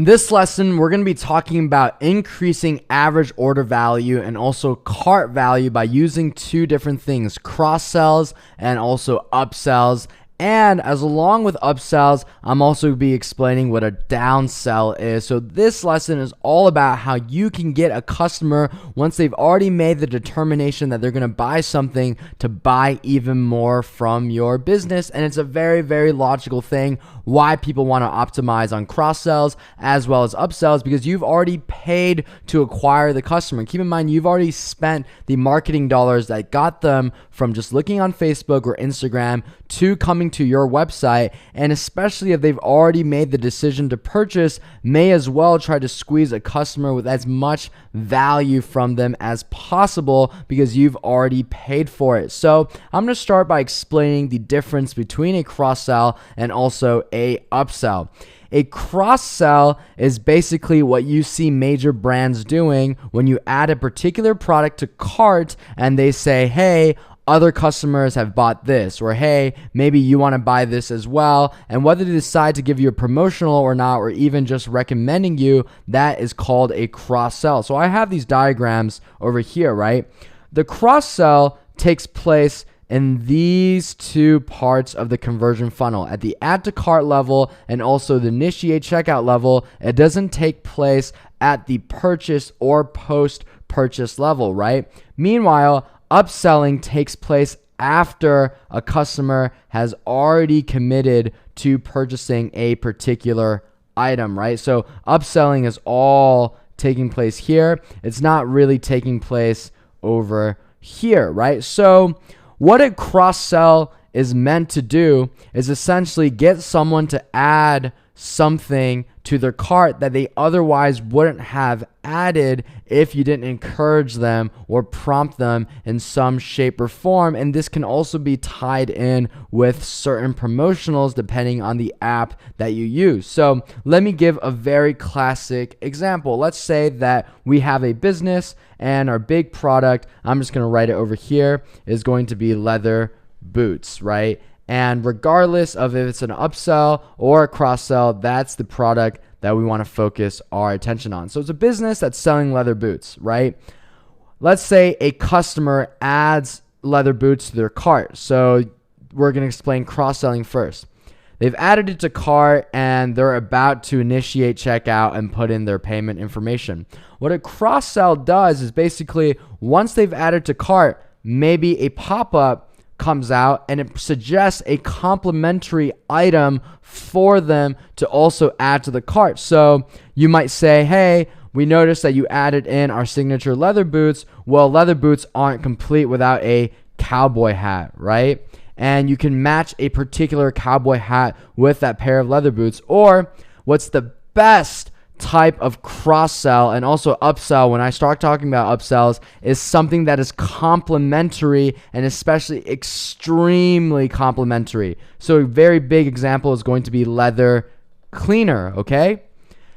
In this lesson, we're going to be talking about increasing average order value and also cart value by using two different things, cross-sells and also upsells. And as along with upsells, I'm also be explaining what a downsell is. So this lesson is all about how you can get a customer once they've already made the determination that they're going to buy something to buy even more from your business. And it's a very, very logical thing why people want to optimize on cross-sells as well as upsells, because you've already paid to acquire the customer. Keep in mind, you've already spent the marketing dollars that got them from just looking on Facebook or Instagram to coming to your website. And especially if they've already made the decision to purchase, may as well try to squeeze a customer with as much value from them as possible because you've already paid for it. So I'm going to start by explaining the difference between a cross-sell and also a upsell. A cross-sell is basically what you see major brands doing when you add a particular product to cart and they say, hey, other customers have bought this, or hey, maybe you want to buy this as well. And whether they decide to give you a promotional or not, or even just recommending you, that is called a cross-sell. So I have these diagrams over here, right? The cross-sell takes place in these two parts of the conversion funnel. At the add to cart level and also the initiate checkout level, it doesn't take place at the purchase or post-purchase level, right? Meanwhile, upselling takes place after a customer has already committed to purchasing a particular item, right? So upselling is all taking place here. It's not really taking place over here, right? So what a cross-sell is meant to do is essentially get someone to add something to their cart that they otherwise wouldn't have added if you didn't encourage them or prompt them in some shape or form. And this can also be tied in with certain promotionals depending on the app that you use. So let me give a very classic example. Let's say that we have a business and our big product, I'm just going to write it over here, is going to be leather boots, right? And regardless of if it's an upsell or a cross-sell, that's the product that we want to focus our attention on. So it's a business that's selling leather boots, right? Let's say a customer adds leather boots to their cart. So we're going to explain cross-selling first. They've added it to cart and they're about to initiate checkout and put in their payment information. What a cross-sell does is basically once they've added to cart, maybe a pop-up comes out and it suggests a complementary item for them to also add to the cart. So you might say, hey, we noticed that you added in our signature leather boots. Well, leather boots aren't complete without a cowboy hat, right? And you can match a particular cowboy hat with that pair of leather boots. Or what's the best type of cross-sell and also upsell, when I start talking about upsells, is something that is complementary and especially extremely complementary. So a very big example is going to be leather cleaner, okay?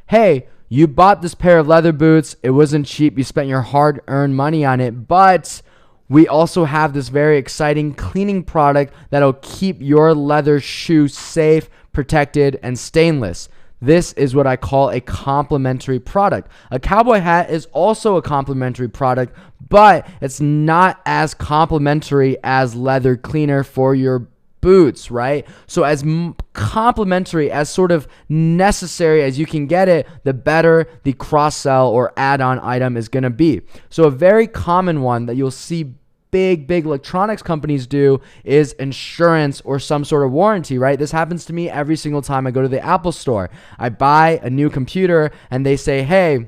Hey, you bought this pair of leather boots. It wasn't cheap. You spent your hard-earned money on it, but we also have this very exciting cleaning product that'll keep your leather shoe safe, protected, and stainless. This is what I call a complementary product. A cowboy hat is also a complementary product, but it's not as complementary as leather cleaner for your boots, right? So as complementary, as sort of necessary as you can get it, the better the cross-sell or add-on item is going to be. So a very common one that you'll see big electronics companies do is insurance or some sort of warranty, right? This happens to me every single time I go to the Apple store. I buy a new computer and they say, hey,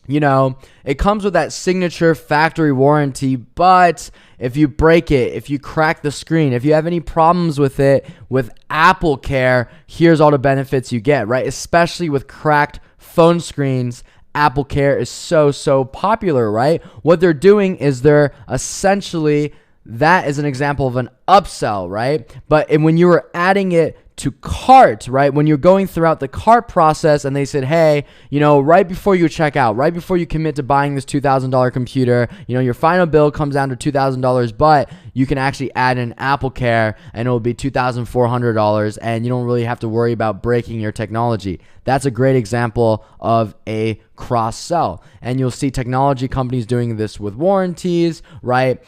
you know, it comes with that signature factory warranty, but if you break it, if you crack the screen, if you have any problems with it, with Apple Care, here's all the benefits you get, right? Especially with cracked phone screens, Apple Care is so popular, right? What they're doing is they're essentially, that is an example of an upsell, right? But when you were adding it to cart, right? When you're going throughout the cart process and they said, hey, right before you check out, right before you commit to buying this $2,000 computer, your final bill comes down to $2,000, but you can actually add in Apple Care and it will be $2,400 and you don't really have to worry about breaking your technology. That's a great example of a cross-sell. And you'll see technology companies doing this with warranties, right?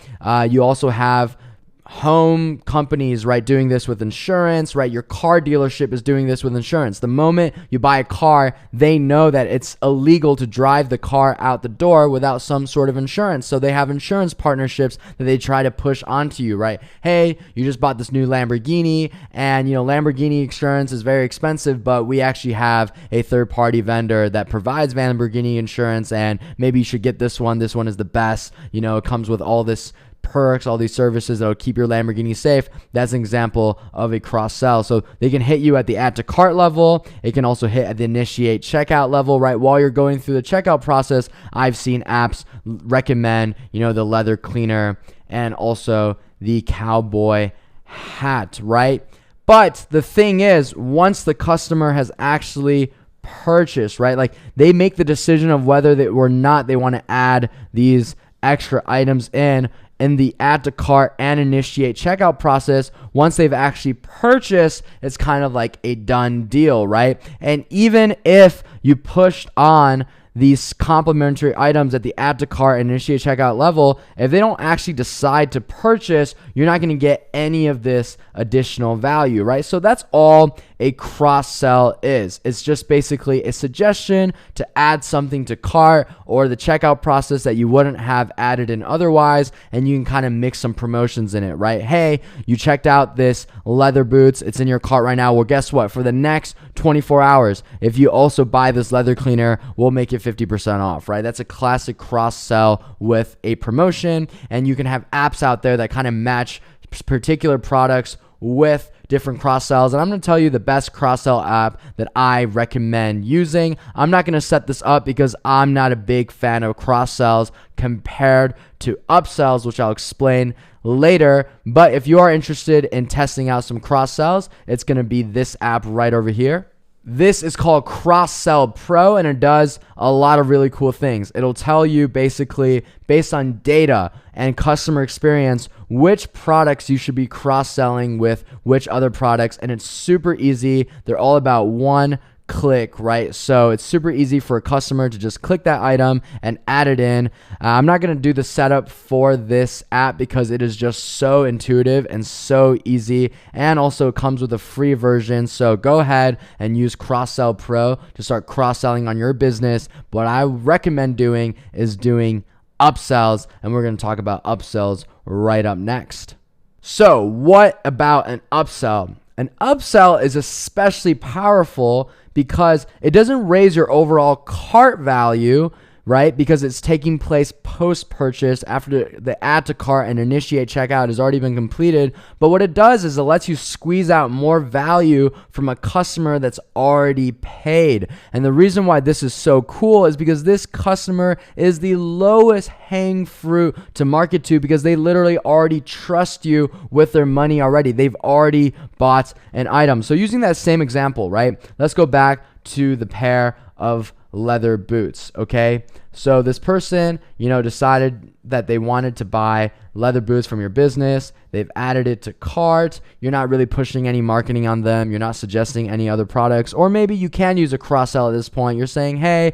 You also have home companies, right, doing this with insurance, right? Your car dealership is doing this with insurance. The moment you buy a car, they know that it's illegal to drive the car out the door without some sort of insurance. So they have insurance partnerships that they try to push onto you, right? Hey, you just bought this new Lamborghini and, Lamborghini insurance is very expensive, but we actually have a third-party vendor that provides Lamborghini insurance and maybe you should get this one. This one is the best. It comes with all this perks, all these services that will keep your Lamborghini safe. That's an example of a cross-sell. So they can hit you at the add to cart level. It can also hit at the initiate checkout level, right? While you're going through the checkout process, I've seen apps recommend, the leather cleaner and also the cowboy hat, right? But the thing is, once the customer has actually purchased, right? Like they make the decision of whether they or not they want to add these extra items in the add to cart and initiate checkout process. Once they've actually purchased, it's kind of like a done deal, right? And even if you pushed on these complimentary items at the add to cart and initiate checkout level, if they don't actually decide to purchase, you're not going to get any of this additional value, right? So that's all a cross-sell is. It's just basically a suggestion to add something to cart or the checkout process that you wouldn't have added in otherwise, and you can kind of mix some promotions in it, right? Hey, you checked out this leather boots. It's in your cart right now. Well, guess what? For the next 24 hours, if you also buy this leather cleaner, we'll make it 50% off, right? That's a classic cross-sell with a promotion, and you can have apps out there that kind of match particular products with different cross-sells. And I'm going to tell you the best cross-sell app that I recommend using. I'm not going to set this up because I'm not a big fan of cross-sells compared to upsells, which I'll explain later. But if you are interested in testing out some cross-sells, it's going to be this app right over here. This is called Cross-Sell Pro, and it does a lot of really cool things. It'll tell you basically, based on data and customer experience, which products you should be cross-selling with which other products, and it's super easy. They're all about one click, right? So it's super easy for a customer to just click that item and add it in. I'm not going to do the setup for this app because it is just so intuitive and so easy, and also comes with a free version. So go ahead and use Cross-Sell Pro to start cross-selling on your business. What I recommend doing is doing upsells, and we're going to talk about upsells right up next. So what about an upsell? An upsell is especially powerful because it doesn't raise your overall cart value, right? Because it's taking place post-purchase after the add to cart and initiate checkout has already been completed. But what it does is it lets you squeeze out more value from a customer that's already paid. And the reason why this is so cool is because this customer is the lowest hanging fruit to market to, because they literally already trust you with their money already. They've already bought an item. So using that same example, right? Let's go back to the pair of leather boots, okay? So this person, decided that they wanted to buy leather boots from your business. They've added it to cart. You're not really pushing any marketing on them. You're not suggesting any other products. Or maybe you can use a cross-sell at this point. You're saying, hey,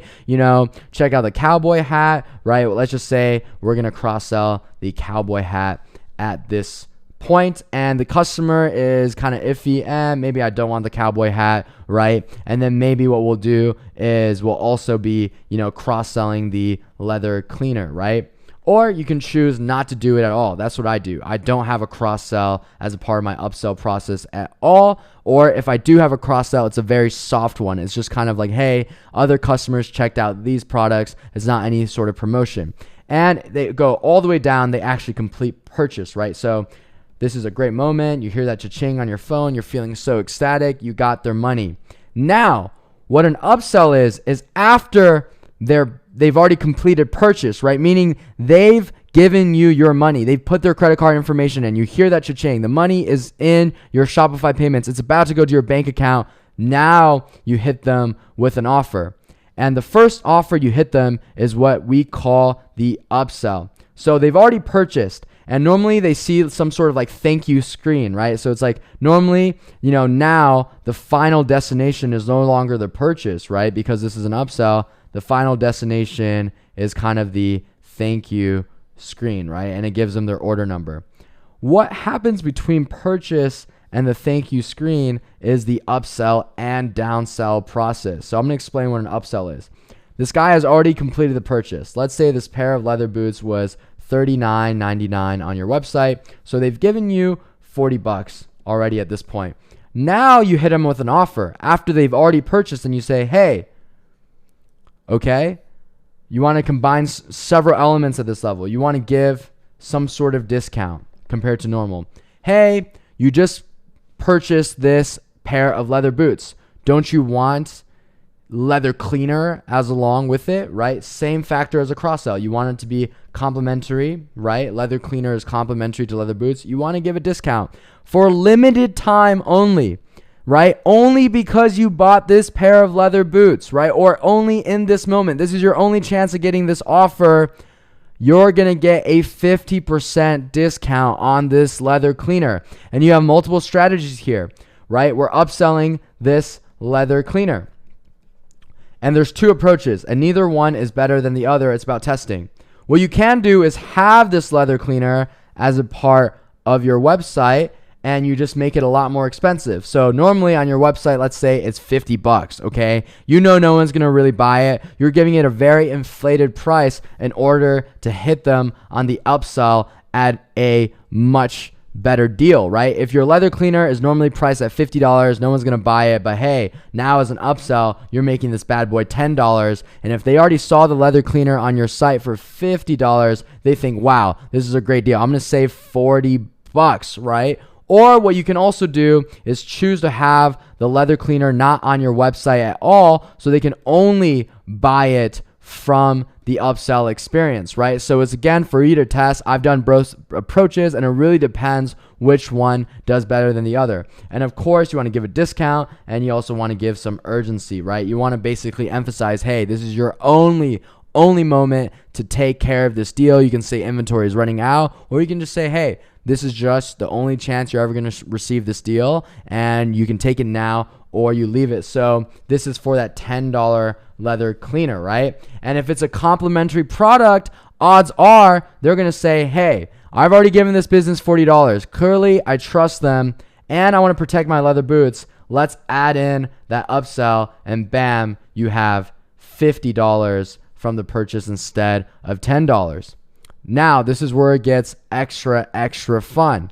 check out the cowboy hat, right? Well, let's just say we're going to cross-sell the cowboy hat at this point, and the customer is kind of iffy, and maybe I don't want the cowboy hat, right? And then maybe what we'll do is we'll also be, cross-selling the leather cleaner, right? Or you can choose not to do it at all. That's what I do. I don't have a cross-sell as a part of my upsell process at all. Or if I do have a cross-sell, it's a very soft one. It's just kind of like, hey, other customers checked out these products. It's not any sort of promotion. And they go all the way down. They actually complete purchase, right? So this is a great moment. You hear that cha-ching on your phone. You're feeling so ecstatic. You got their money. Now, what an upsell is after they've already completed purchase, right? Meaning they've given you your money. They've put their credit card information in. You hear that cha-ching. The money is in your Shopify payments. It's about to go to your bank account. Now you hit them with an offer. And the first offer you hit them is what we call the upsell. So they've already purchased, and normally they see some sort of like thank you screen, right? So it's like normally, now the final destination is no longer the purchase, right? Because this is an upsell. The final destination is kind of the thank you screen, right? And it gives them their order number. What happens between purchase and the thank you screen is the upsell and downsell process. So I'm going to explain what an upsell is. This guy has already completed the purchase. Let's say this pair of leather boots was $39.99 on your website. So they've given you $40 already at this point. Now you hit them with an offer after they've already purchased, and you say, hey, okay, you want to combine several elements at this level. You want to give some sort of discount compared to normal. Hey, you just purchased this pair of leather boots. Don't you want leather cleaner as along with it, right? Same factor as a cross-sell. You want it to be complementary, right? Leather cleaner is complementary to leather boots. You want to give a discount for limited time only, right? Only because you bought this pair of leather boots, right? Or only in this moment. This is your only chance of getting this offer. You're going to get a 50% discount on this leather cleaner. And you have multiple strategies here, right? We're upselling this leather cleaner. And there's two approaches, and neither one is better than the other. It's about testing. What you can do is have this leather cleaner as a part of your website, and you just make it a lot more expensive. So normally on your website, let's say it's $50, okay? No one's going to really buy it. You're giving it a very inflated price in order to hit them on the upsell at a much better deal, right? If your leather cleaner is normally priced at $50, no one's going to buy it. But hey, now as an upsell, you're making this bad boy $10. And if they already saw the leather cleaner on your site for $50, they think, wow, this is a great deal. I'm going to save $40, right? Or what you can also do is choose to have the leather cleaner not on your website at all, so they can only buy it from the upsell experience, right? So it's again for you to test. I've done both approaches, and it really depends which one does better than the other. And of course, you want to give a discount, and you also want to give some urgency, right? You want to basically emphasize, hey, this is your only moment to take care of this deal. You can say inventory is running out, or you can just say, hey, this is just the only chance you're ever going to receive this deal, and you can take it now or you leave it. So this is for that $10 leather cleaner, right? And if it's a complimentary product, odds are they're going to say, hey, I've already given this business $40. Clearly, I trust them, and I want to protect my leather boots. Let's add in that upsell, and bam, you have $50 from the purchase instead of $10. Now, this is where it gets extra fun.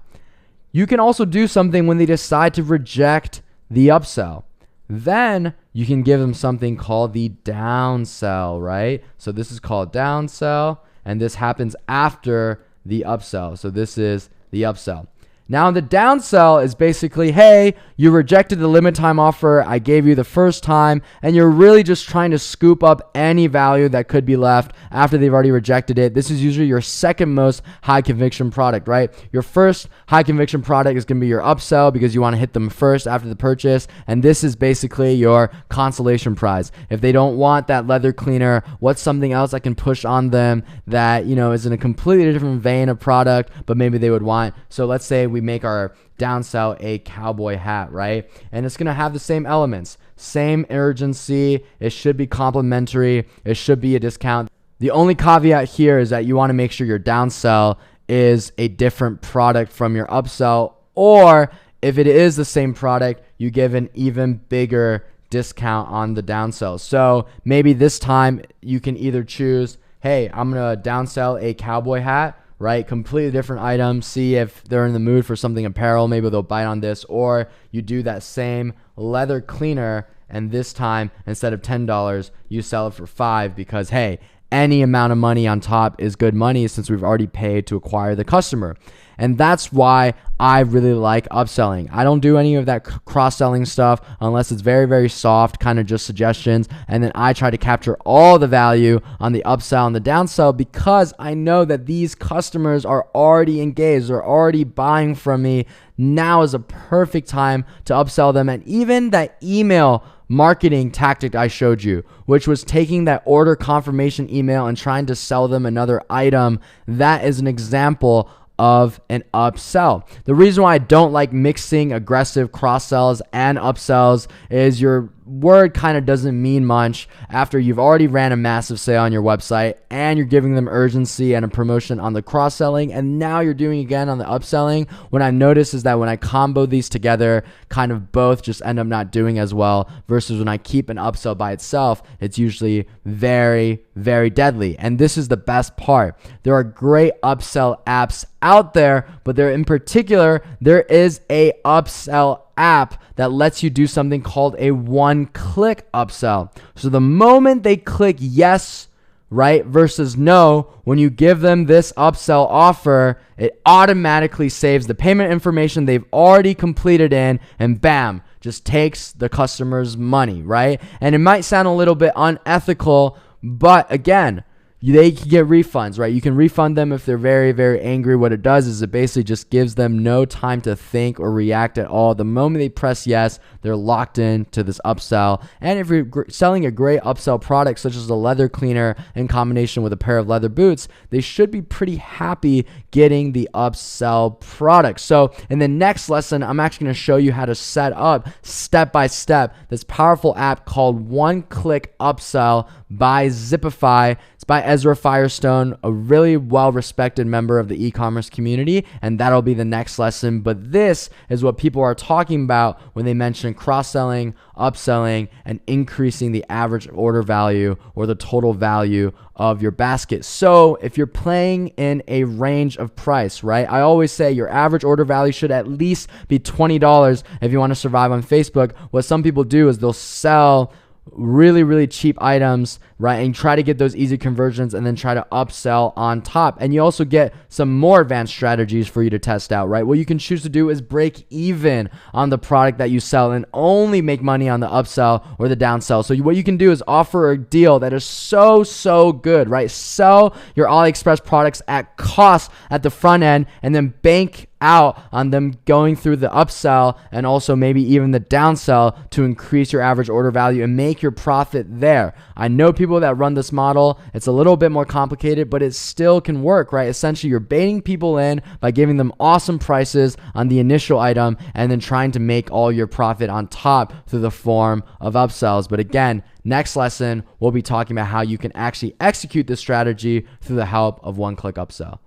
You can also do something when they decide to reject the upsell. Then you can give them something called the downsell, right? So this is called downsell, and this happens after the upsell. So this is the upsell. Now, the downsell is basically, hey, you rejected the limit time offer I gave you the first time, and you're really just trying to scoop up any value that could be left after they've already rejected it. This is usually your second most high conviction product, right? Your first high conviction product is going to be your upsell because you want to hit them first after the purchase, and this is basically your consolation prize. If they don't want that leather cleaner, what's something else I can push on them that, is in a completely different vein of product, but maybe they would want? So let's say we make our downsell a cowboy hat, right? And it's going to have the same elements, same urgency. It should be complimentary. It should be a discount. The only caveat here is that you want to make sure your downsell is a different product from your upsell, or if it is the same product, you give an even bigger discount on the downsell. So maybe this time you can either choose, hey, I'm going to downsell a cowboy hat, right? Completely different item. See if they're in the mood for something apparel. Maybe they'll bite on this. Or you do that same leather cleaner, and this time, instead of $10, you sell it for $5 because, hey, any amount of money on top is good money since we've already paid to acquire the customer. And that's why I really like upselling. I don't do any of that cross-selling stuff unless it's very, very soft, kind of just suggestions. And then I try to capture all the value on the upsell and the downsell because I know that these customers are already engaged. They're already buying from me. Now is a perfect time to upsell them. And even that email marketing tactic I showed you, which was taking that order confirmation email and trying to sell them another item, that is an example of an upsell. The reason why I don't like mixing aggressive cross sells and upsells is your word kind of doesn't mean much after you've already ran a massive sale on your website and you're giving them urgency and a promotion on the cross-selling, and now you're doing again on the upselling. What I notice is that when I combo these together, kind of both just end up not doing as well, versus when I keep an upsell by itself, it's usually very, very deadly. And this is the best part. There are great upsell apps out there, but there in particular, there is a upsell app that lets you do something called a one-click upsell. So the moment they click yes, right, versus no, when you give them this upsell offer, it automatically saves the payment information they've already completed in, and bam, just takes the customer's money, right? And it might sound a little bit unethical, but again, they can get refunds, right? You can refund them if they're very, very angry. What it does is it basically just gives them no time to think or react at all. The moment they press yes, they're locked in to this upsell. And if you're selling a great upsell product, such as a leather cleaner in combination with a pair of leather boots, they should be pretty happy getting the upsell product. So in the next lesson, I'm actually going to show you how to set up step by step this powerful app called One Click Upsell by Zipify. It's by Ezra Firestone, a really well-respected member of the e-commerce community, and that'll be the next lesson. But this is what people are talking about when they mention cross-selling, upselling, and increasing the average order value or the total value of your basket. So if you're playing in a range of price, right? I always say your average order value should at least be $20 if you want to survive on Facebook. What some people do is they'll sell really, really cheap items, right? And try to get those easy conversions and then try to upsell on top. And you also get some more advanced strategies for you to test out, right? What you can choose to do is break even on the product that you sell and only make money on the upsell or the downsell. So what you can do is offer a deal that is so good, right? Sell your AliExpress products at cost at the front end and then bank out on them going through the upsell and also maybe even the downsell to increase your average order value and make your profit there. I know people that run this model. It's a little bit more complicated, but it still can work, right? Essentially, you're baiting people in by giving them awesome prices on the initial item and then trying to make all your profit on top through the form of upsells. But again, next lesson, we'll be talking about how you can actually execute this strategy through the help of One Click Upsell.